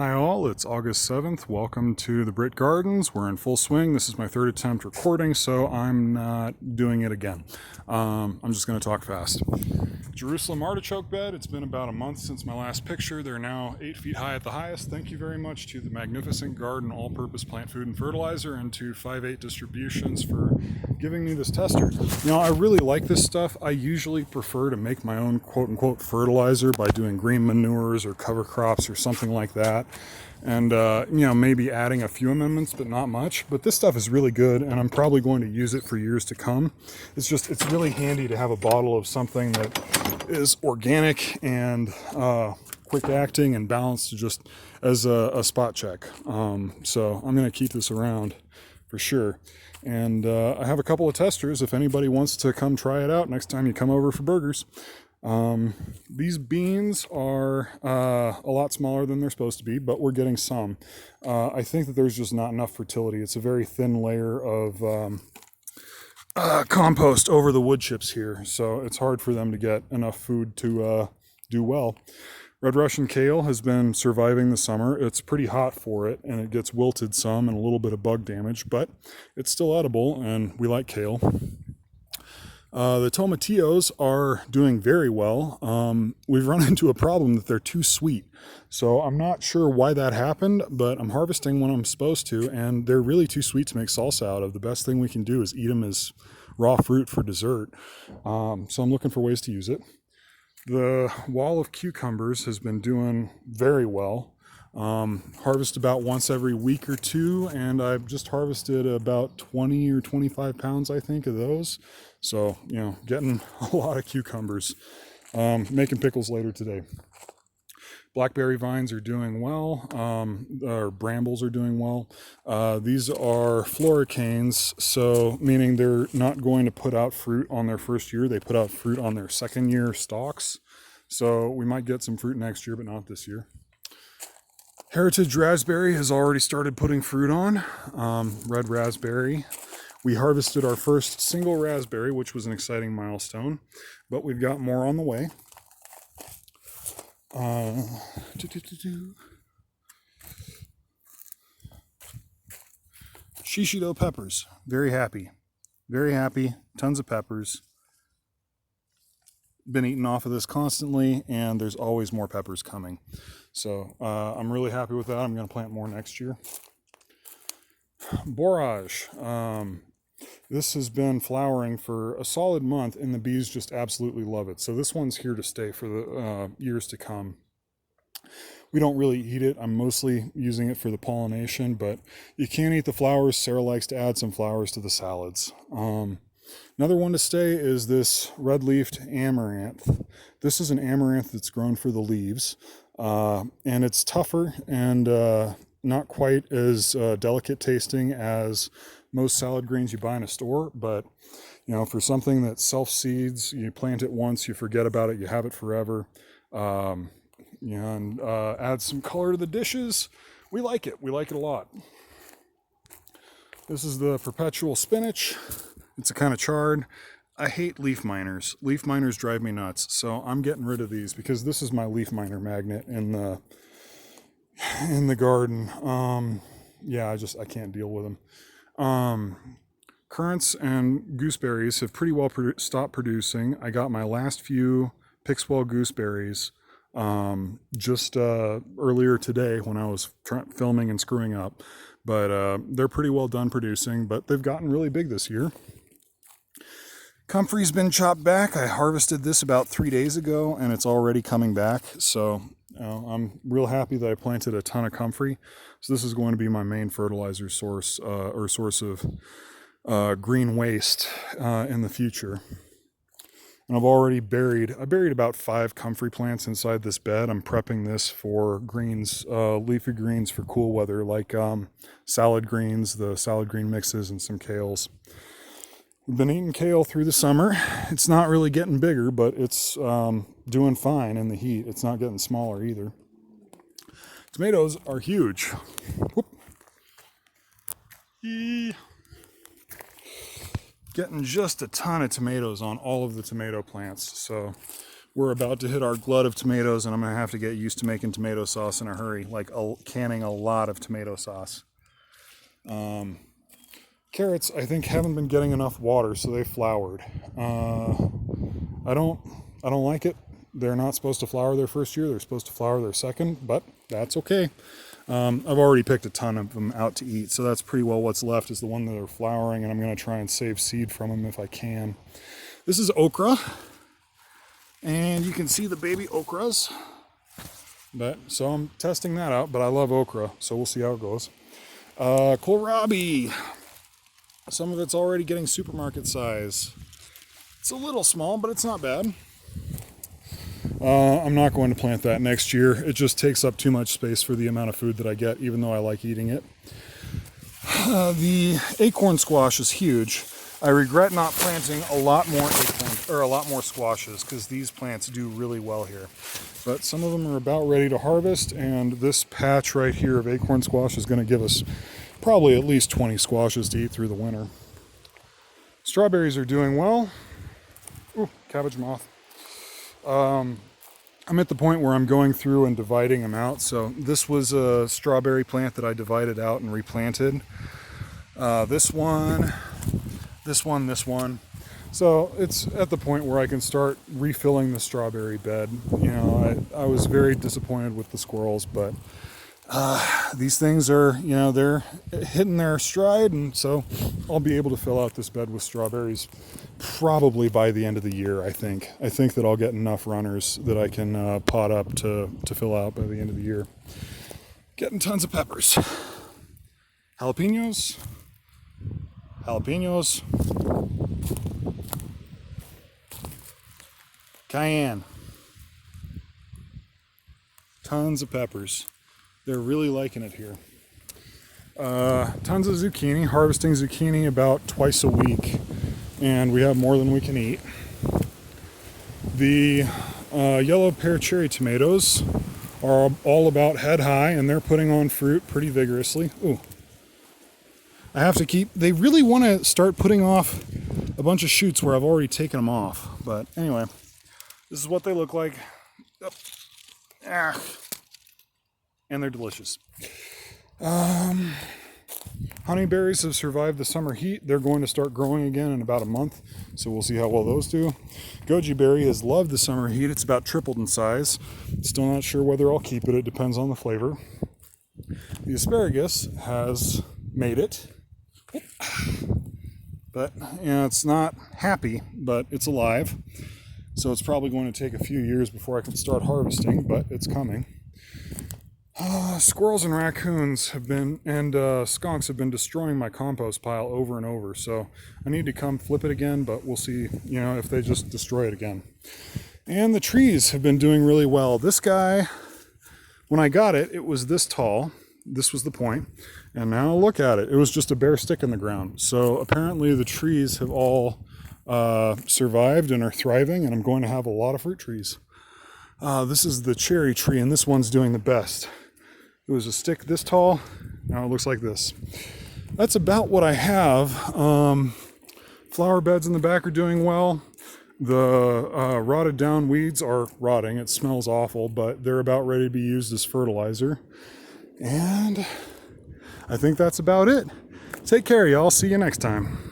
Hi all, it's August 7th. Welcome to the Brit Gardens. We're in full swing. This is my third attempt recording, so I'm not doing it again. I'm just going to talk fast. Jerusalem artichoke bed. It's been about a month since my last picture. They're now 8 feet high at the highest. Thank you very much to the Magnificent Garden All-Purpose Plant Food and Fertilizer and to 5/8 Distributions for giving me this tester. You know, I really like this stuff. I usually prefer to make my own quote-unquote fertilizer by doing green manures or cover crops or something like that. And, maybe adding a few amendments, but not much. But this stuff is really good, and I'm probably going to use it for years to come. It's really handy to have a bottle of something that is organic and quick acting and balanced just as a spot check. So I'm going to keep this around for sure. And I have a couple of testers if anybody wants to come try it out next time you come over for burgers. These beans are a lot smaller than they're supposed to be, but we're getting some. I think that there's just not enough fertility. It's a very thin layer of compost over the wood chips here, so it's hard for them to get enough food to do well. Red Russian kale has been surviving the summer. It's pretty hot for it, and it gets wilted some and a little bit of bug damage, but it's still edible, and we like kale. The tomatillos are doing very well. We've run into a problem that they're too sweet. So I'm not sure why that happened, but I'm harvesting when I'm supposed to, and they're really too sweet to make salsa out of. The best thing we can do is eat them as raw fruit for dessert. So I'm looking for ways to use it. The wall of cucumbers has been doing very well. Harvest about once every week or two, and I've just harvested about 20 or 25 pounds, I think, of those. So, getting a lot of cucumbers. Making pickles later today. Blackberry vines are doing well, or brambles are doing well. These are floricanes, so meaning they're not going to put out fruit on their first year. They put out fruit on their second year stalks. So we might get some fruit next year, but not this year. Heritage raspberry has already started putting fruit on. Red raspberry. We harvested our first single raspberry, which was an exciting milestone, but we've got more on the way. Shishido peppers. Very happy. Very happy. Tons of peppers. Been eating off of this constantly, and there's always more peppers coming. So I'm really happy with that. I'm going to plant more next year. Borage. This has been flowering for a solid month, and the bees just absolutely love it. So this one's here to stay for the years to come. We don't really eat it. I'm mostly using it for the pollination, but you can't eat the flowers. Sarah likes to add some flowers to the salads. Another one to stay is this red-leafed amaranth. This is an amaranth that's grown for the leaves, and it's tougher and not quite as delicate tasting as most salad greens you buy in a store, but for something that self-seeds, you plant it once, you forget about it, you have it forever, and add some color to the dishes. We like it a lot. This is the perpetual spinach. It's a kind of chard. I hate leaf miners. Leaf miners drive me nuts, so I'm getting rid of these because this is my leaf miner magnet in the garden. I can't deal with them. Currants and gooseberries have pretty well stopped producing. I got my last few Pixwell gooseberries just earlier today when I was filming and screwing up, but they're pretty well done producing, but they've gotten really big this year. Comfrey's been chopped back. I harvested this about 3 days ago, and it's already coming back, so I'm real happy that I planted a ton of comfrey. So this is going to be my main fertilizer source, or source of green waste in the future. And I buried about 5 comfrey plants inside this bed. I'm prepping this for greens, leafy greens for cool weather, like salad greens, the salad green mixes, and some kales. We've been eating kale through the summer. It's not really getting bigger, but it's doing fine in the heat. It's not getting smaller either. Tomatoes are huge. Whoop. Getting just a ton of tomatoes on all of the tomato plants. So we're about to hit our glut of tomatoes, and I'm going to have to get used to making tomato sauce in a hurry, like canning a lot of tomato sauce. Carrots, I think, haven't been getting enough water, so they flowered. I don't like it. They're not supposed to flower their first year. They're supposed to flower their second, but that's okay. I've already picked a ton of them out to eat, so that's pretty well what's left is the one that are flowering, and I'm going to try and save seed from them if I can. This is okra, and you can see the baby okras. So I'm testing that out, but I love okra, so we'll see how it goes. Kohlrabi. Some of it's already getting supermarket size. It's a little small, but it's not bad. I'm not going to plant that next year. It just takes up too much space for the amount of food that I get, even though I like eating it. The acorn squash is huge. I regret not planting a lot more squashes, because these plants do really well here. But some of them are about ready to harvest, and this patch right here of acorn squash is going to give us probably at least 20 squashes to eat through the winter. Strawberries are doing well. Ooh, cabbage moth. I'm at the point where I'm going through and dividing them out. So this was a strawberry plant that I divided out and replanted. This one. So it's at the point where I can start refilling the strawberry bed. You know, I was very disappointed with the squirrels, but these things are, you know, they're hitting their stride, and so I'll be able to fill out this bed with strawberries probably by the end of the year. I think that I'll get enough runners that I can pot up to fill out by the end of the year. Getting tons of peppers. Jalapenos. Cayenne. Tons of peppers. They're really liking it here. Tons of zucchini, harvesting zucchini about twice a week, and we have more than we can eat. The yellow pear cherry tomatoes are all about head high, and they're putting on fruit pretty vigorously. Ooh. They really want to start putting off a bunch of shoots where I've already taken them off. But anyway, this is what they look like. And they're delicious. Honeyberries have survived the summer heat. They're going to start growing again in about a month, so we'll see how well those do. Goji berry has loved the summer heat. It's about tripled in size. Still not sure whether I'll keep it. It depends on the flavor. The asparagus has made it. But, you know, it's not happy, but it's alive. So it's probably going to take a few years before I can start harvesting, but it's coming. Squirrels and raccoons and skunks have been destroying my compost pile over and over, so I need to come flip it again, but we'll see, you know, if they just destroy it again. And the trees have been doing really well. This guy, when I got it, it was this tall. This was the point. And now look at it. It was just a bare stick in the ground. So apparently the trees have all survived and are thriving, and I'm going to have a lot of fruit trees. This is the cherry tree, and this one's doing the best. It was a stick this tall. Now it looks like this. That's about what I have. Flower beds in the back are doing well. The rotted down weeds are rotting. It smells awful, but they're about ready to be used as fertilizer. And I think that's about it. Take care, y'all. See you next time.